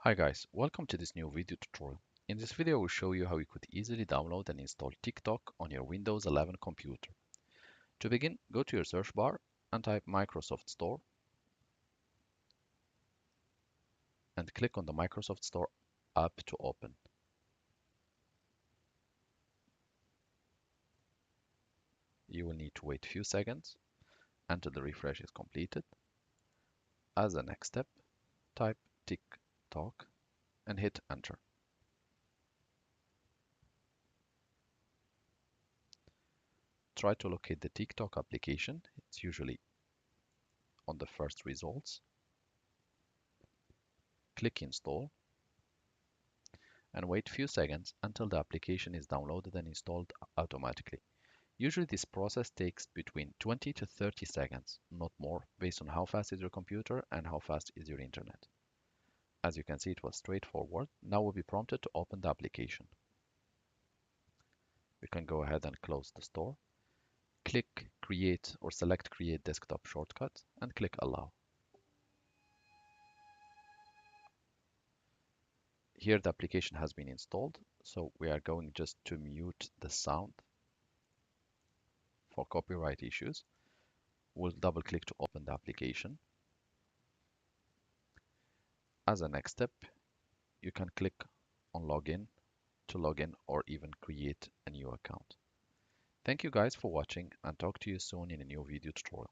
Hi guys, welcome to this new video tutorial. In this video, I will show you how you could easily download and install TikTok on your Windows 11 computer. To begin, go to your search bar and type Microsoft Store and click on the Microsoft Store app to open. You will need to wait a few seconds until the refresh is completed. As a next step, type TikTok and hit enter. Try to locate the TikTok application. It's usually on the first results. Click install and wait a few seconds until the application is downloaded and installed automatically. Usually this process takes between 20 to 30 seconds, not more, based on how fast is your computer and how fast is your internet. As you can see, it was straightforward. Now we'll be prompted to open the application. We can go ahead and close the store. Click Create or select Create Desktop Shortcut and click Allow. Here the application has been installed, so we are going just to mute the sound for copyright issues. We'll double click to open the application. As a next step, you can click on Login to log in or even create a new account. Thank you guys for watching and talk to you soon in a new video tutorial.